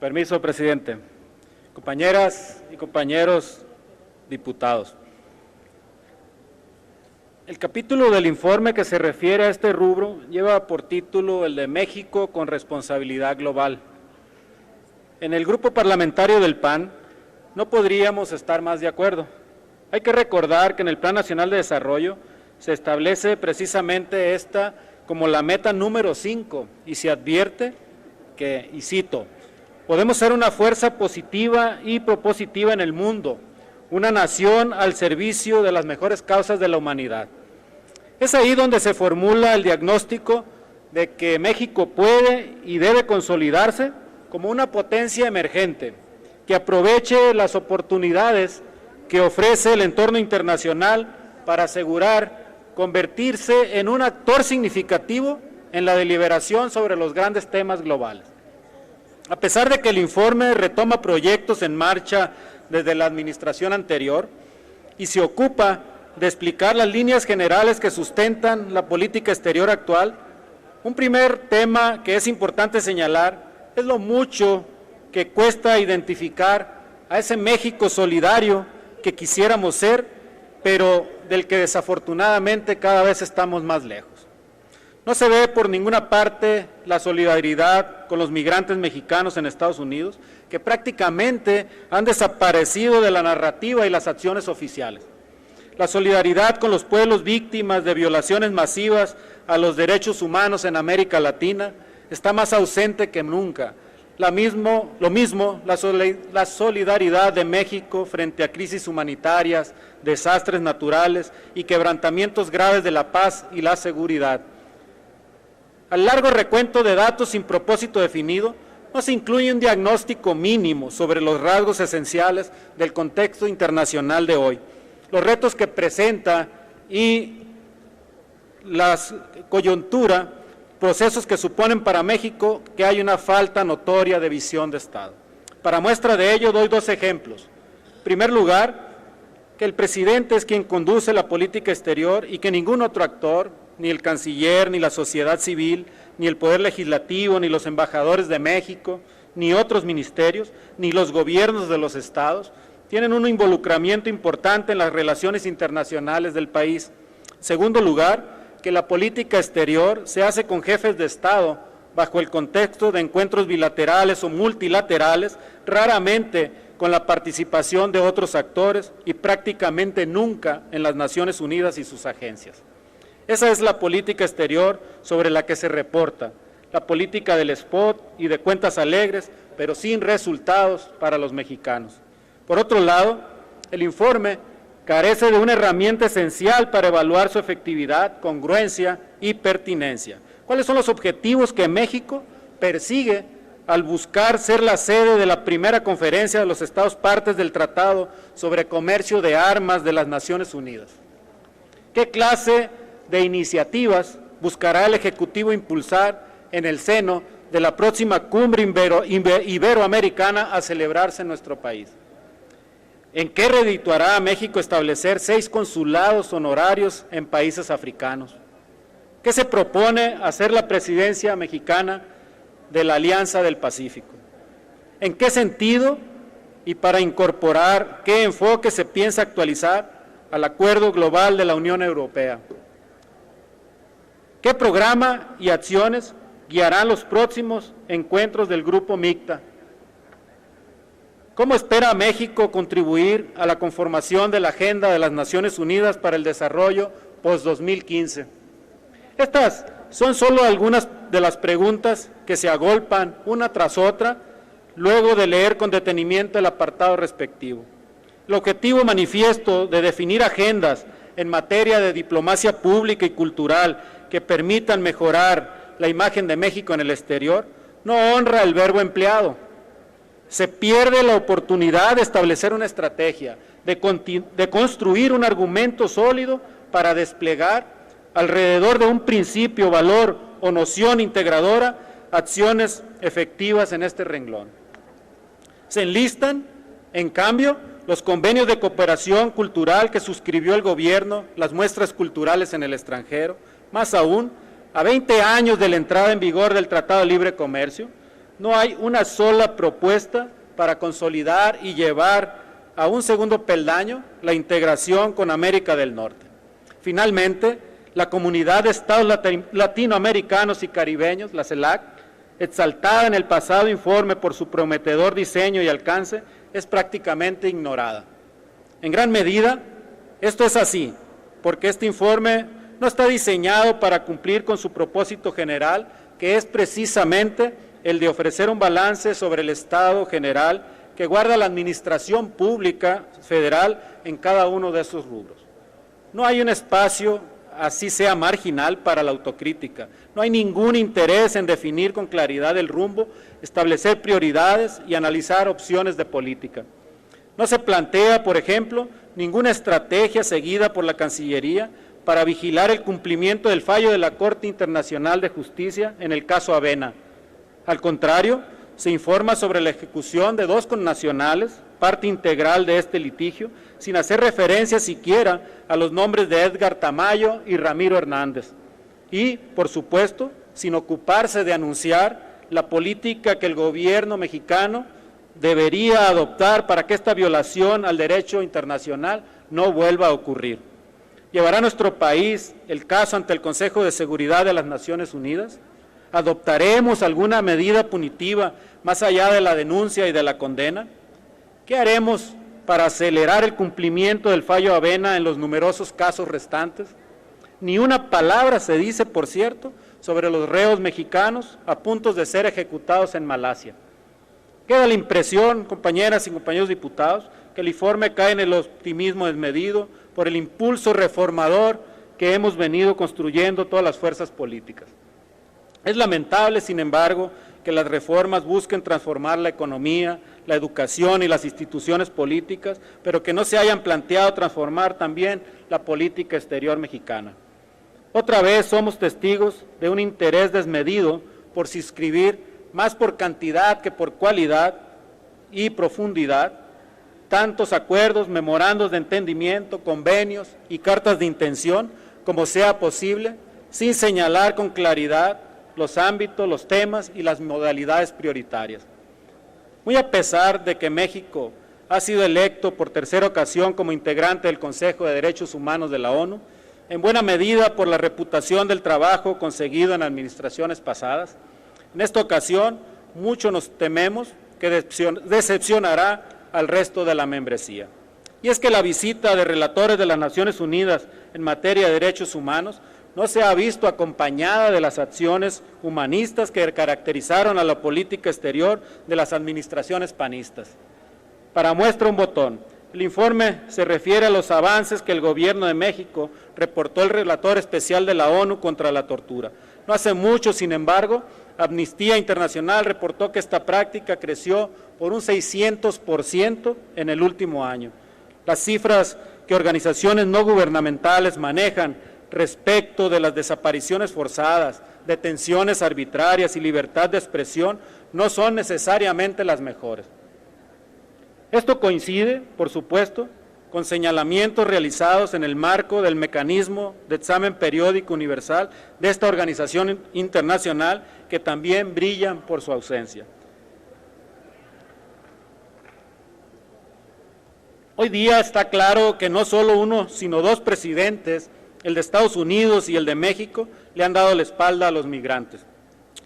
Permiso, presidente. Compañeras y compañeros diputados. El capítulo del informe que se refiere a este rubro lleva por título el de México con responsabilidad global. En el grupo parlamentario del PAN no podríamos estar más de acuerdo. Hay que recordar que en el Plan Nacional de Desarrollo se establece precisamente esta como la meta número 5 y se advierte que, y cito, podemos ser una fuerza positiva y propositiva en el mundo, una nación al servicio de las mejores causas de la humanidad. Es ahí donde se formula el diagnóstico de que México puede y debe consolidarse como una potencia emergente, que aproveche las oportunidades que ofrece el entorno internacional para asegurar convertirse en un actor significativo en la deliberación sobre los grandes temas globales. A pesar de que el informe retoma proyectos en marcha desde la administración anterior y se ocupa de explicar las líneas generales que sustentan la política exterior actual, un primer tema que es importante señalar es lo mucho que cuesta identificar a ese México solidario que quisiéramos ser, pero del que desafortunadamente cada vez estamos más lejos. No se ve por ninguna parte la solidaridad con los migrantes mexicanos en Estados Unidos, que prácticamente han desaparecido de la narrativa y las acciones oficiales. La solidaridad con los pueblos víctimas de violaciones masivas a los derechos humanos en América Latina está más ausente que nunca. La solidaridad de México frente a crisis humanitarias, desastres naturales y quebrantamientos graves de la paz y la seguridad. Al largo recuento de datos sin propósito definido, no se incluye un diagnóstico mínimo sobre los rasgos esenciales del contexto internacional de hoy, los retos que presenta y la coyuntura, procesos que suponen para México que hay una falta notoria de visión de Estado. Para muestra de ello doy dos ejemplos. En primer lugar, que el presidente es quien conduce la política exterior y que ningún otro actor, ni el canciller, ni la sociedad civil, ni el Poder Legislativo, ni los embajadores de México, ni otros ministerios, ni los gobiernos de los estados, tienen un involucramiento importante en las relaciones internacionales del país. En segundo lugar, que la política exterior se hace con jefes de Estado bajo el contexto de encuentros bilaterales o multilaterales, raramente con la participación de otros actores y prácticamente nunca en las Naciones Unidas y sus agencias. Esa es la política exterior sobre la que se reporta, la política del spot y de cuentas alegres, pero sin resultados para los mexicanos. Por otro lado, el informe carece de una herramienta esencial para evaluar su efectividad, congruencia y pertinencia. ¿Cuáles son los objetivos que México persigue al buscar ser la sede de la primera conferencia de los Estados partes del Tratado sobre Comercio de Armas de las Naciones Unidas? ¿Qué clase de iniciativas buscará el Ejecutivo impulsar en el seno de la próxima cumbre iberoamericana a celebrarse en nuestro país? ¿En qué redituará a México establecer 6 consulados honorarios en países africanos? ¿Qué se propone hacer la presidencia mexicana de la Alianza del Pacífico? ¿En qué sentido y para incorporar qué enfoque se piensa actualizar al Acuerdo Global de la Unión Europea? ¿Qué programa y acciones guiarán los próximos encuentros del Grupo MICTA? ¿Cómo espera México contribuir a la conformación de la Agenda de las Naciones Unidas para el Desarrollo post-2015? Estas son solo algunas de las preguntas que se agolpan una tras otra luego de leer con detenimiento el apartado respectivo. El objetivo manifiesto de definir agendas en materia de diplomacia pública y cultural que permitan mejorar la imagen de México en el exterior no honra el verbo empleado. Se pierde la oportunidad de establecer una estrategia, de construir un argumento sólido para desplegar alrededor de un principio, valor o noción integradora acciones efectivas en este renglón. Se enlistan, en cambio, los convenios de cooperación cultural que suscribió el gobierno, las muestras culturales en el extranjero, más aún, a 20 años de la entrada en vigor del Tratado de Libre Comercio, no hay una sola propuesta para consolidar y llevar a un segundo peldaño la integración con América del Norte. Finalmente, la Comunidad de Estados Latinoamericanos y Caribeños, la CELAC, exaltada en el pasado informe por su prometedor diseño y alcance, es prácticamente ignorada. En gran medida, esto es así, porque este informe no está diseñado para cumplir con su propósito general, que es precisamente el de ofrecer un balance sobre el estado general que guarda la administración pública federal en cada uno de esos rubros. No hay un espacio, así sea marginal, para la autocrítica. No hay ningún interés en definir con claridad el rumbo, establecer prioridades y analizar opciones de política. No se plantea, por ejemplo, ninguna estrategia seguida por la Cancillería para vigilar el cumplimiento del fallo de la Corte Internacional de Justicia en el caso Avena. Al contrario, se informa sobre la ejecución de 2 connacionales, parte integral de este litigio, sin hacer referencia siquiera a los nombres de Edgar Tamayo y Ramiro Hernández. Y, por supuesto, sin ocuparse de anunciar la política que el gobierno mexicano debería adoptar para que esta violación al derecho internacional no vuelva a ocurrir. ¿Llevará nuestro país el caso ante el Consejo de Seguridad de las Naciones Unidas? ¿Adoptaremos alguna medida punitiva más allá de la denuncia y de la condena? ¿Qué haremos para acelerar el cumplimiento del fallo Avena en los numerosos casos restantes? Ni una palabra se dice, por cierto, sobre los reos mexicanos a punto de ser ejecutados en Malasia. Queda la impresión, compañeras y compañeros diputados, que el informe cae en el optimismo desmedido por el impulso reformador que hemos venido construyendo todas las fuerzas políticas. Es lamentable, sin embargo, que las reformas busquen transformar la economía, la educación y las instituciones políticas, pero que no se hayan planteado transformar también la política exterior mexicana. Otra vez somos testigos de un interés desmedido por suscribir, más por cantidad que por cualidad y profundidad, tantos acuerdos, memorandos de entendimiento, convenios y cartas de intención como sea posible, sin señalar con claridad los ámbitos, los temas y las modalidades prioritarias. Muy a pesar de que México ha sido electo por tercera ocasión como integrante del Consejo de Derechos Humanos de la ONU, en buena medida por la reputación del trabajo conseguido en administraciones pasadas, en esta ocasión mucho nos tememos que decepcionará al resto de la membresía. Y es que la visita de relatores de las Naciones Unidas en materia de derechos humanos no se ha visto acompañada de las acciones humanistas que caracterizaron a la política exterior de las administraciones panistas. Para muestra un botón, el informe se refiere a los avances que el gobierno de México reportó el relator especial de la ONU contra la tortura. No hace mucho, sin embargo, Amnistía Internacional reportó que esta práctica creció por un 600% en el último año. Las cifras que organizaciones no gubernamentales manejan respecto de las desapariciones forzadas, detenciones arbitrarias y libertad de expresión no son necesariamente las mejores. Esto coincide, por supuesto, con señalamientos realizados en el marco del mecanismo de examen periódico universal de esta organización internacional que también brillan por su ausencia. Hoy día está claro que no solo uno, sino 2 presidentes, el de Estados Unidos y el de México, le han dado la espalda a los migrantes.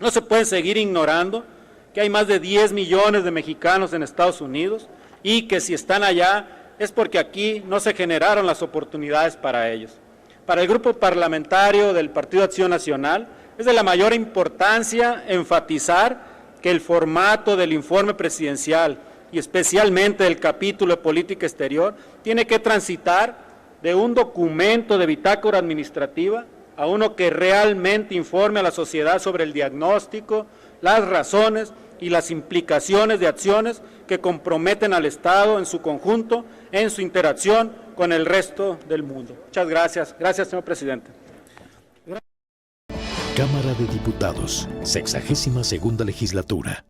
No se puede seguir ignorando que hay más de 10 millones de mexicanos en Estados Unidos y que si están allá es porque aquí no se generaron las oportunidades para ellos. Para el grupo parlamentario del Partido Acción Nacional es de la mayor importancia enfatizar que el formato del informe presidencial y especialmente del capítulo de política exterior tiene que transitar de un documento de bitácora administrativa a uno que realmente informe a la sociedad sobre el diagnóstico, las razones y las implicaciones de acciones que comprometen al Estado en su conjunto en su interacción con el resto del mundo. Muchas gracias. Gracias, señor presidente. Cámara de Diputados, 62ª legislatura.